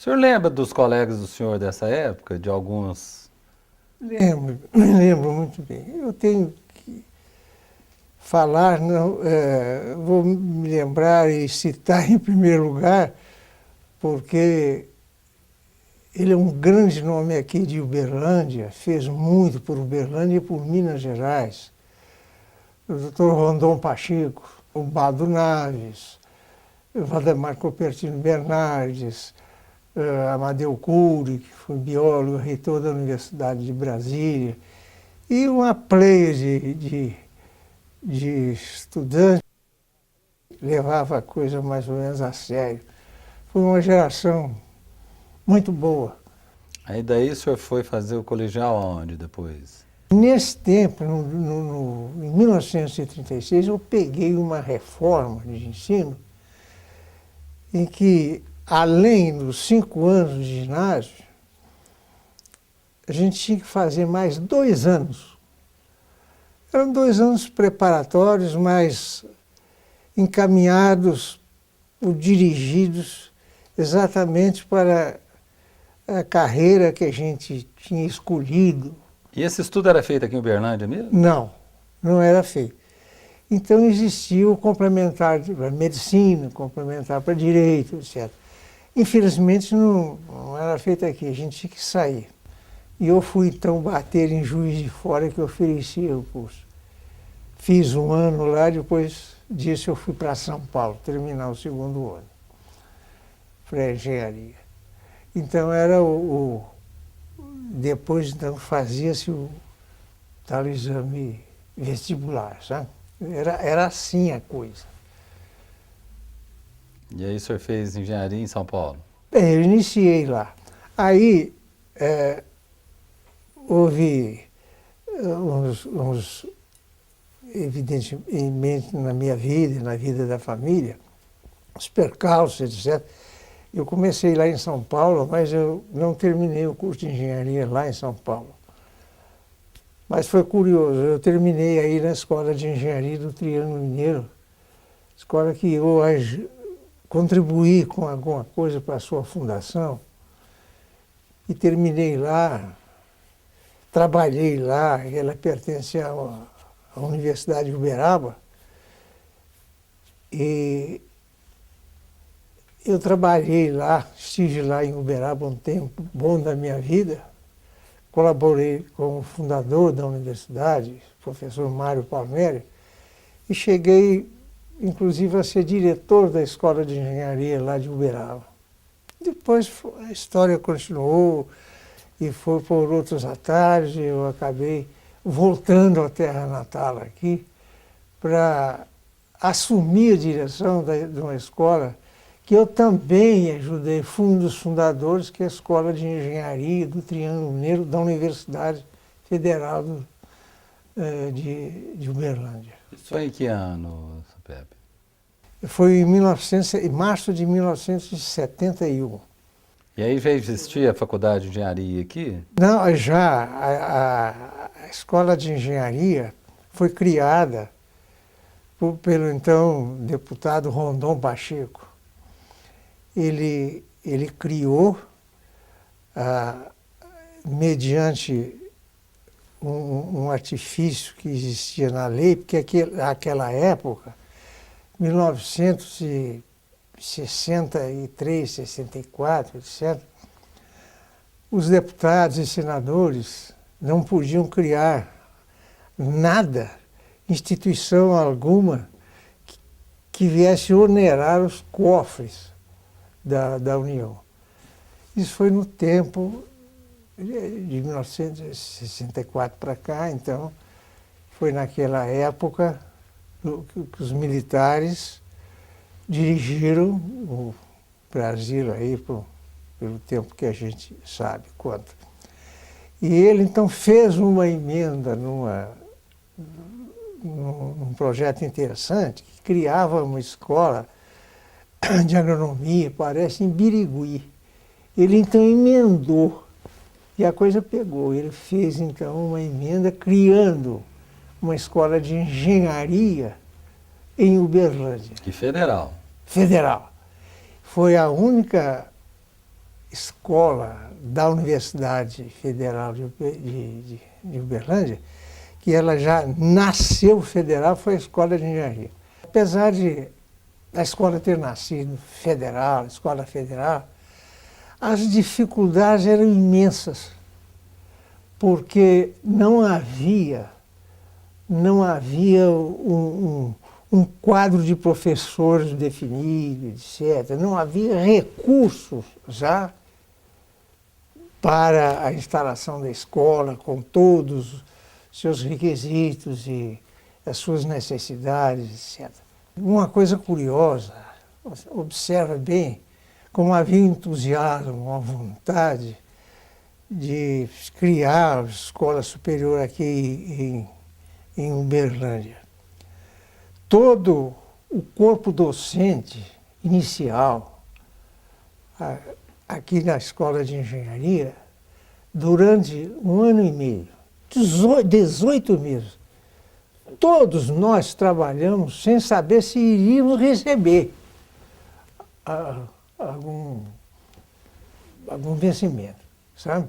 senhor lembra dos colegas do senhor dessa época, de alguns? Lembro, me lembro muito bem. Eu tenho que falar, não, vou me lembrar e citar em primeiro lugar, porque ele é um grande nome aqui de Uberlândia, fez muito por Uberlândia e por Minas Gerais. O doutor Rondon Pacheco, o Bado Naves, o Valdemar Copertino Bernardes, Amadeu Cury, que foi biólogo, reitor da Universidade de Brasília, e uma pleia de estudantes que levava a coisa mais ou menos a sério. Foi uma geração muito boa. Aí daí o senhor foi fazer o colegial aonde depois? Nesse tempo, em 1936, eu peguei uma reforma de ensino em que, além dos 5 anos de ginásio, a gente tinha que fazer mais 2 anos. Eram 2 anos preparatórios, mas encaminhados ou dirigidos exatamente para a carreira que a gente tinha escolhido. E esse estudo era feito aqui em Uberlândia mesmo? Não, não era feito. Então existia o complementar para medicina, complementar para direito, etc. Infelizmente não era feito aqui, a gente tinha que sair. E eu fui então bater em Juiz de Fora que oferecia o curso. Fiz 1 ano lá, depois disso eu fui para São Paulo, terminar o 2º ano, para engenharia. Então era depois então fazia-se o tal exame vestibular, sabe? Era assim a coisa. E aí o senhor fez engenharia em São Paulo? Bem, eu iniciei lá. Aí houve evidentemente na minha vida e na vida da família, os percalços, etc. Eu comecei lá em São Paulo, mas eu não terminei o curso de engenharia lá em São Paulo. Mas foi curioso, eu terminei aí na Escola de Engenharia do Triângulo Mineiro, escola que eu contribuí com alguma coisa para a sua fundação, e terminei lá, trabalhei lá, ela pertence à Universidade de Uberaba, e eu trabalhei lá, estive lá em Uberaba um tempo bom da minha vida, colaborei com o fundador da universidade, o professor Mário Palmeri, e cheguei, inclusive, a ser diretor da Escola de Engenharia lá de Uberaba. Depois a história continuou e foi por outros atalhos, e eu acabei voltando à terra natal aqui para assumir a direção de uma escola que eu também ajudei, fui um dos fundadores, que é a Escola de Engenharia do Triângulo Mineiro da Universidade Federal de Uberlândia. Isso foi em que ano, Sr. Pepe? Foi em março de 1971. E aí já existia a faculdade de engenharia aqui? Não, já a Escola de Engenharia foi criada pelo então deputado Rondon Pacheco. Ele criou, mediante um artifício que existia na lei, porque naquela época, 1963, 64, etc., os deputados e senadores não podiam criar nada, instituição alguma, que viesse onerar os cofres da União. Isso foi no tempo de 1964 para cá, então foi naquela época que os militares dirigiram o Brasil aí pelo tempo que a gente sabe quanto. E ele então fez uma emenda num projeto interessante, que criava uma escola de agronomia, parece, em Birigui. Ele então emendou, e a coisa pegou. Ele fez então uma emenda criando uma escola de engenharia em Uberlândia. E federal? Federal. Foi a única escola da Universidade Federal de Uberlândia, que ela já nasceu federal, foi a Escola de Engenharia. Apesar de a escola ter nascido federal, escola federal, as dificuldades eram imensas, porque não havia um quadro de professores definido, etc. Não havia recursos já para a instalação da escola, com todos os seus requisitos e as suas necessidades, etc. Uma coisa curiosa, observa bem como havia entusiasmo, uma vontade de criar a escola superior aqui em Uberlândia. Todo o corpo docente inicial aqui na Escola de Engenharia, durante 1 ano e meio, 18 meses, todos nós trabalhamos sem saber se iríamos receber algum vencimento, sabe?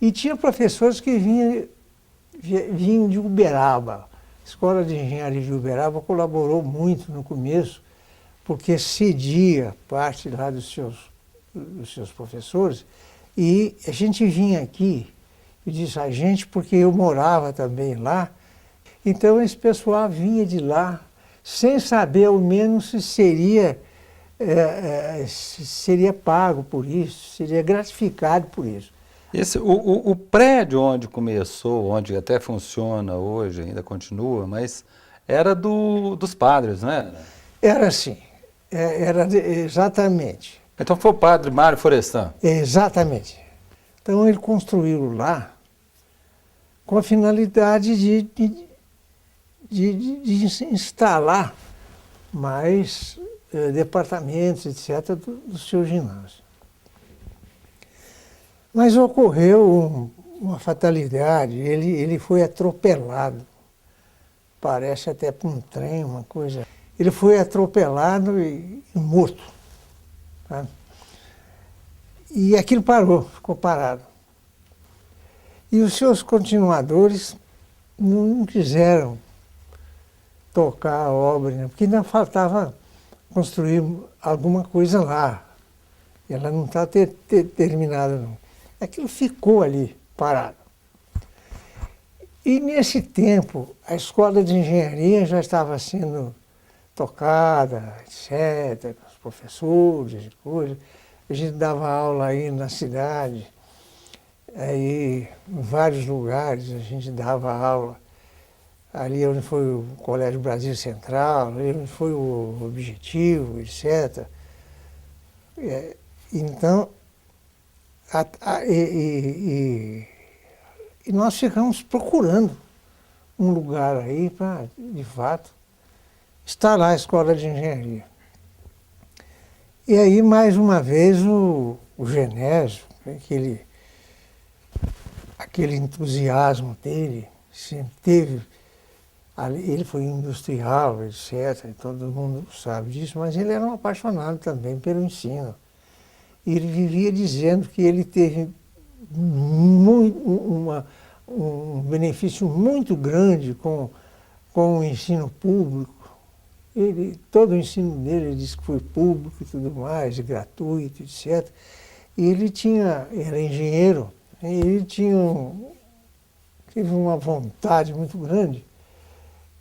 E tinha professores que vinham de Uberaba. A Escola de Engenharia de Uberaba colaborou muito no começo, porque cedia parte lá dos seus professores, e a gente vinha aqui, eu disse a gente porque eu morava também lá, então esse pessoal vinha de lá, sem saber ao menos se seria pago por isso, seria gratificado por isso. O prédio onde começou, onde até funciona hoje, ainda continua, mas era dos padres, não era? Era assim, exatamente. Então foi o padre Mário Florestan. Exatamente. Então ele construiu lá com a finalidade de instalar mais departamentos, etc., do seu ginásio. Mas ocorreu uma fatalidade, ele foi atropelado, parece até por um trem, uma coisa. Ele foi atropelado e morto. Tá? E aquilo parou, ficou parado. E os seus continuadores não quiseram tocar a obra, né? Porque ainda faltava construir alguma coisa lá. Ela não está terminada, não. Aquilo ficou ali, parado. E nesse tempo, a escola de engenharia já estava sendo tocada, etc., com os professores e coisas. A gente dava aula aí na cidade, aí em vários lugares a gente dava aula. Ali onde foi o Colégio Brasil Central, ali onde foi o Objetivo, etc. Então, e nós ficamos procurando um lugar aí para, de fato, instalar a escola de engenharia. E aí, mais uma vez, o Genésio, aquele entusiasmo dele, sempre teve. Ele foi industrial, etc., todo mundo sabe disso, mas ele era um apaixonado também pelo ensino. E ele vivia dizendo que ele teve um benefício muito grande com o ensino público. Todo o ensino dele, ele disse que foi público e tudo mais, gratuito, etc. E ele era engenheiro, e ele teve uma vontade muito grande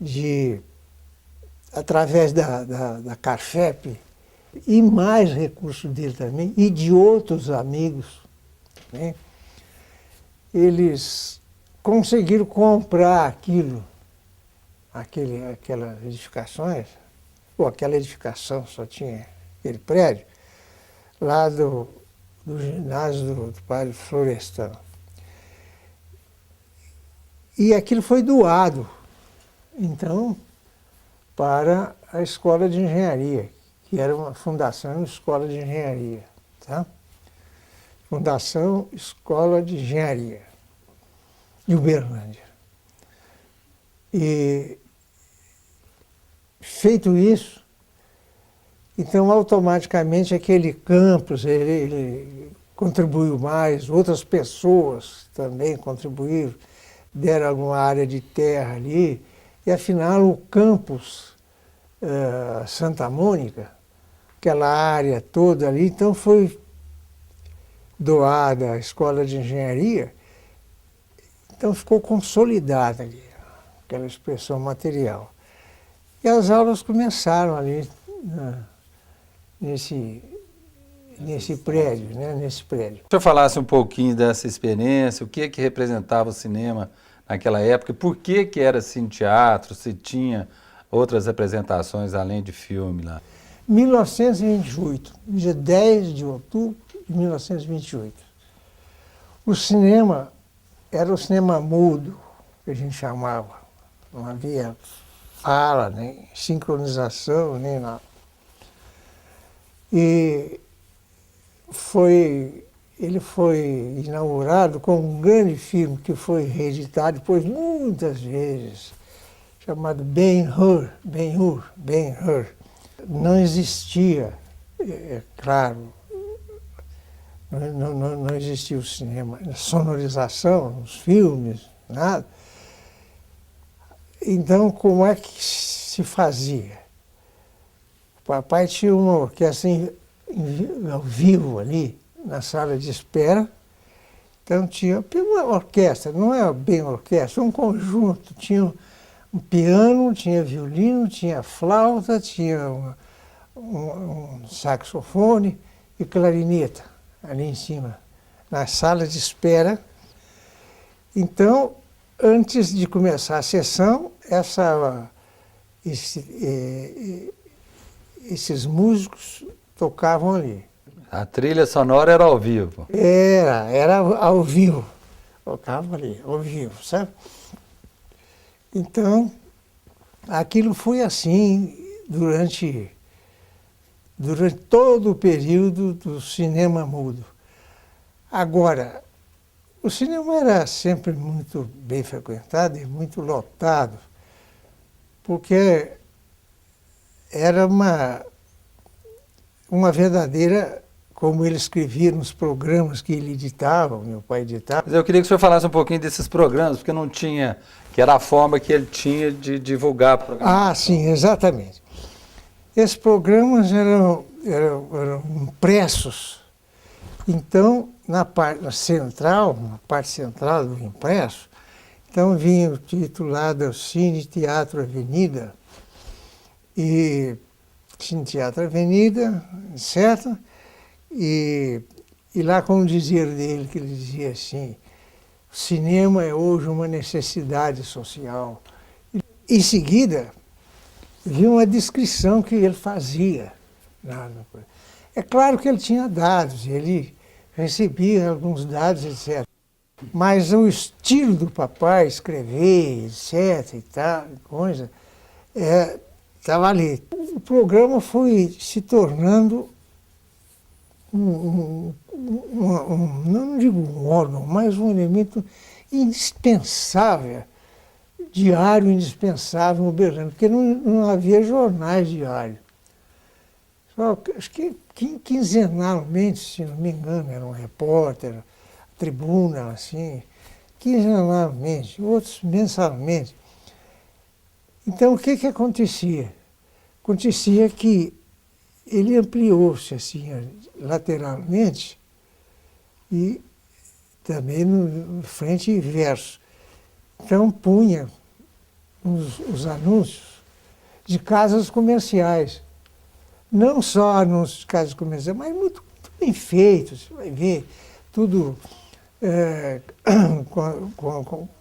de, através da Carfep, e mais recursos dele também, e de outros amigos, né? Eles conseguiram comprar aquelas edificações, ou aquela edificação, só tinha aquele prédio, lá do ginásio do padre Florestan. E aquilo foi doado, então, para a Escola de Engenharia, que era uma fundação Escola de Engenharia, tá? Fundação Escola de Engenharia, de Uberlândia. E, feito isso, então automaticamente aquele campus, contribuiu mais, outras pessoas também contribuíram, deram alguma área de terra ali, e afinal o campus Santa Mônica, aquela área toda ali, então foi doada à Escola de Engenharia, então ficou consolidada ali, aquela expressão material. E as aulas começaram ali nesse prédio, né? Nesse prédio. Se eu falasse um pouquinho dessa experiência, o que representava o cinema naquela época, por que era cine-teatro, se tinha outras apresentações além de filme lá? 1928, dia 10 de outubro de 1928. O cinema era o cinema mudo, que a gente chamava. Não havia fala, nem sincronização, nem nada. E ele foi inaugurado com um grande filme que foi reeditado depois muitas vezes, chamado Ben-Hur, Ben-Hur, Ben-Hur. Não existia, é claro, não existia o cinema, sonorização nos filmes, nada. Então, como é que se fazia? O papai tinha uma orquestra ao vivo ali, na sala de espera. Então tinha uma orquestra, não é bem orquestra, um conjunto. Tinha um piano, tinha violino, tinha flauta, tinha um saxofone e clarineta ali em cima, na sala de espera. Então, antes de começar a sessão, esses músicos tocavam ali. A trilha sonora era ao vivo? Era ao vivo. Tocavam ali, ao vivo, sabe? Então, aquilo foi assim durante todo o período do cinema mudo. Agora, o cinema era sempre muito bem frequentado e muito lotado, porque era uma verdadeira, como ele escrevia nos programas que ele editava, meu pai editava. Mas eu queria que o senhor falasse um pouquinho desses programas, porque não tinha, que era a forma que ele tinha de divulgar o programa. Ah, sim, exatamente. Esses programas eram impressos. Então, na parte central do impresso, então vinha o título lá do Cine Teatro Avenida, e Cine Teatro Avenida, certo? E lá, como dizia dele, que ele dizia assim, o cinema é hoje uma necessidade social. Em seguida, vinha uma descrição que ele fazia. É claro que ele tinha dados, ele recebia alguns dados, etc. Mas o estilo do papai, escrever, etc. e tal, coisa, estava ali. O programa foi se tornando não digo um órgão, mas um elemento indispensável, diário indispensável no Uberlândia, porque não havia jornais diários. Só, acho que quinzenalmente, se não me engano, era um repórter, tribuna, assim, quinzenalmente, outros mensalmente. Então, o que acontecia? Acontecia que ele ampliou-se assim, lateralmente e também no frente e verso. Então, punha os anúncios de casas comerciais. Não só anúncios de casas comerciais, mas muito bem feitos. Você vai ver tudo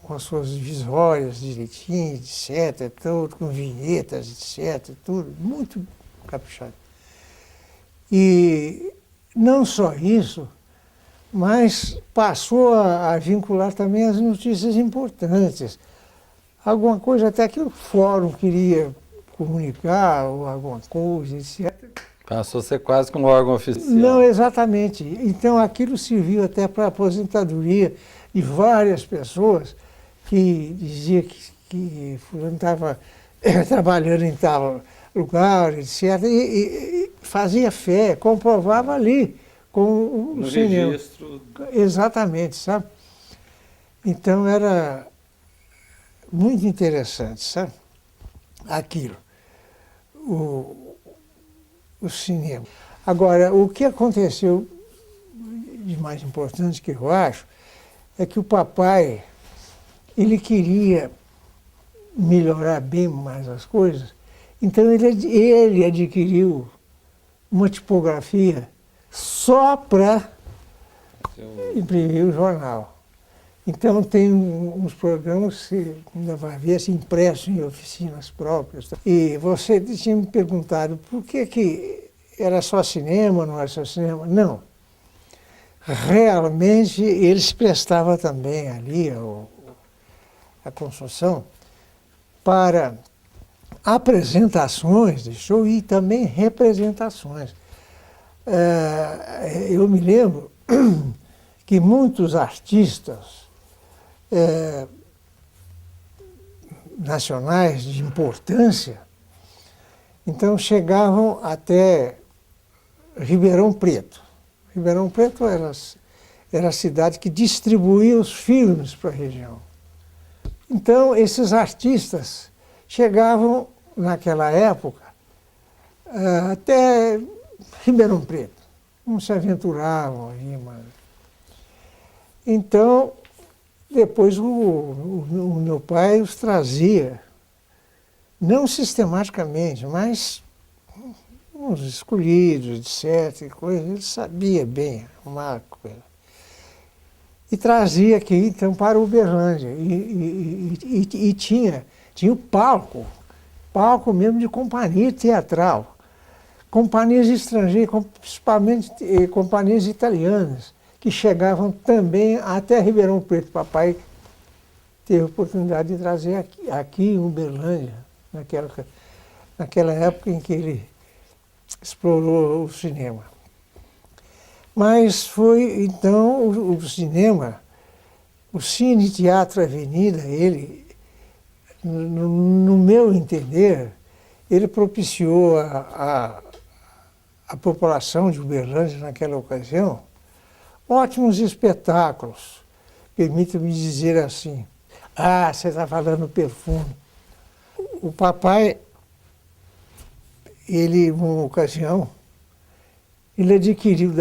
com as suas visórias direitinho, etc. Tudo com vinhetas, etc. Tudo muito caprichado. E não só isso, mas passou a vincular também as notícias importantes. Alguma coisa até que o fórum queria comunicar, ou alguma coisa, etc. Passou a ser quase como um órgão oficial. Não, exatamente. Então aquilo serviu até para a aposentadoria de várias pessoas que diziam que fulano estava trabalhando em tal lugar, etc. E fazia fé, comprovava ali, com o cinema. Registro. Exatamente, sabe? Então era muito interessante, sabe? Aquilo, o cinema. Agora, o que aconteceu de mais importante que eu acho é que o papai, ele queria melhorar bem mais as coisas, então ele adquiriu uma tipografia só para imprimir o jornal. Então tem uns programas que ainda vai ver assim, impressos em oficinas próprias. E você tinha me perguntado por que era só cinema, não era só cinema? Não. Realmente ele se prestava também ali, a construção, para apresentações de show e também representações. Eu me lembro que muitos artistas nacionais de importância, então chegavam até Ribeirão Preto. Ribeirão Preto era a cidade que distribuía os filmes para a região. Então, esses artistas chegavam, naquela época, até Ribeirão Preto. Não se aventuravam aí, mas... Então, depois o meu pai os trazia, não sistematicamente, mas uns escolhidos, etc. Coisa, ele sabia bem arrumar coisa. E trazia aqui, então, para Uberlândia. E tinha o palco mesmo de companhia teatral. Companhias estrangeiras, principalmente companhias italianas, que chegavam também até Ribeirão Preto. Papai teve a oportunidade de trazer aqui em Uberlândia, naquela época em que ele explorou o cinema. Mas foi, então, o cinema, o Cine Teatro Avenida, ele, no meu entender, ele propiciou a população de Uberlândia naquela ocasião ótimos espetáculos. Permita-me dizer assim, você está falando perfume. O papai, ele, numa ocasião, ele adquiriu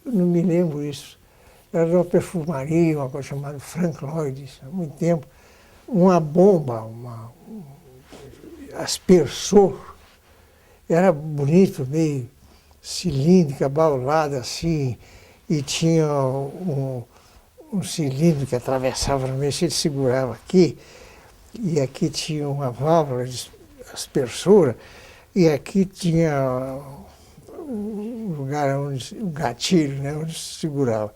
não me lembro isso, era uma perfumaria, uma coisa chamada Frank Lloyd, há muito tempo, uma bomba, aspersor, era bonito, meio cilíndrica, baulada assim, e tinha um cilindro que atravessava no meio, ele segurava aqui, e aqui tinha uma válvula aspersora, e aqui tinha um lugar onde o gatilho, né, onde se segurava.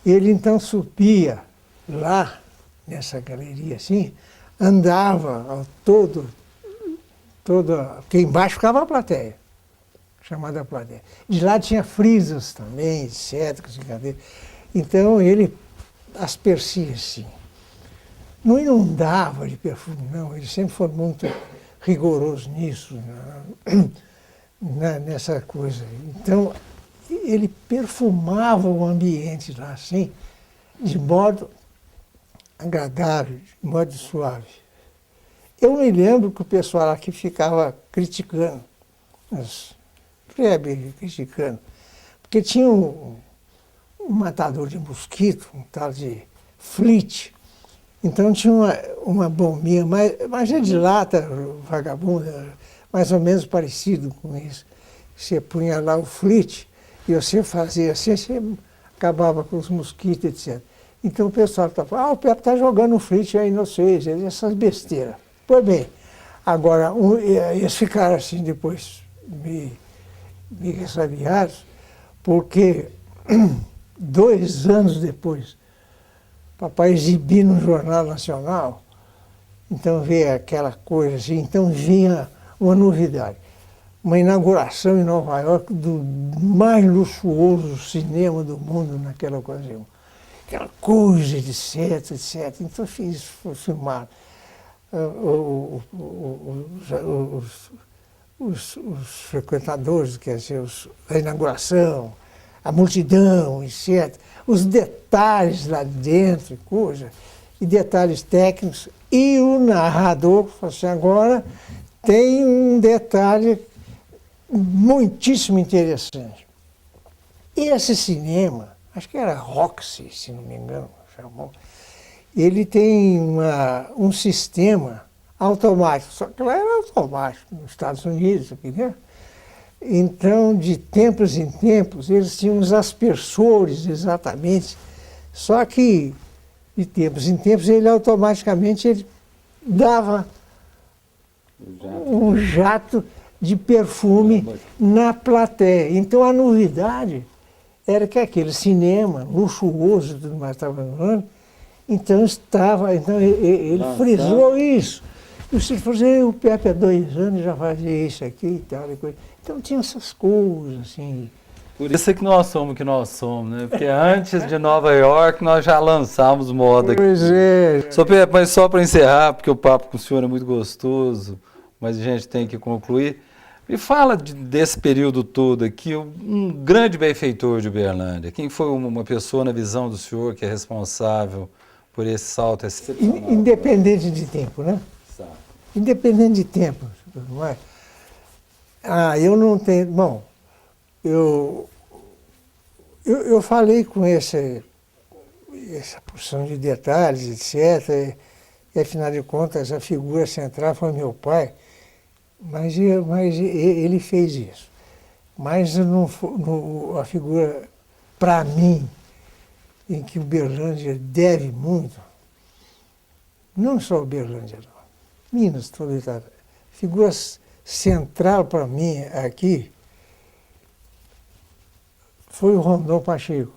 Ele então subia lá, nessa galeria assim, andava porque embaixo ficava a plateia, chamada plateia. De lá tinha frisas também, etc. Então ele aspercia assim. Não inundava de perfume, não, ele sempre foi muito rigoroso nisso, nessa coisa. Então, ele perfumava o ambiente lá, assim, de modo agradável, de modo suave. Eu me lembro que o pessoal aqui ficava criticando, criticando, porque tinha um matador de mosquito, um tal de Flit. Então tinha uma bombinha, mas é de lata, vagabunda, mais ou menos parecido com isso. Você punha lá o Flit e você fazia assim, você acabava com os mosquitos, etc. Então o pessoal estava, o Pepe está jogando o Flit aí, não sei, essas besteiras. Pois bem, agora, eles ficaram assim depois meio ressabiados, porque 2 anos depois, papai exibia no Jornal Nacional, então veio aquela coisa assim, então vinha uma novidade, uma inauguração em Nova York do mais luxuoso cinema do mundo naquela ocasião. Aquela coisa, etc, etc. Então foi filmado. Os frequentadores, quer dizer, a inauguração, a multidão, etc. Os detalhes lá dentro, coisa, e detalhes técnicos. E o narrador falou assim, agora tem um detalhe muitíssimo interessante. Esse cinema, acho que era Roxy, se não me engano, chamou, ele tem um sistema automático, só que lá era automático, nos Estados Unidos, aqui, né? Então, de tempos em tempos, eles tinham uns aspersores, exatamente, só que, de tempos em tempos, ele automaticamente dava um jato de perfume na plateia. Então, a novidade era que aquele cinema luxuoso e tudo mais estava no ano, então ele frisou isso. E você falou assim, o Pepe há 2 anos já fazia isso aqui e tal. E coisa. Então tinha essas coisas, assim. Por isso é que nós somos o que nós somos, né? Porque antes de Nova York nós já lançamos moda aqui. Pois é. Só, Pepe, mas só para encerrar, porque o papo com o senhor é muito gostoso, mas a gente tem que concluir. Me fala desse período todo aqui, um grande benfeitor de Uberlândia. Quem foi uma pessoa, na visão do senhor, que é responsável por esse salto excepcional? Independente de tempo, né? Exato. Independente de tempo, não é? Eu não tenho... Bom, eu falei com essa porção de detalhes, etc. E, afinal de contas, a figura central foi meu pai. Mas ele fez isso. Mas a figura, para mim, em que Uberlândia deve muito, não só Uberlândia, não, Minas, todo o estado. Figura central para mim aqui foi o Rondon Pacheco.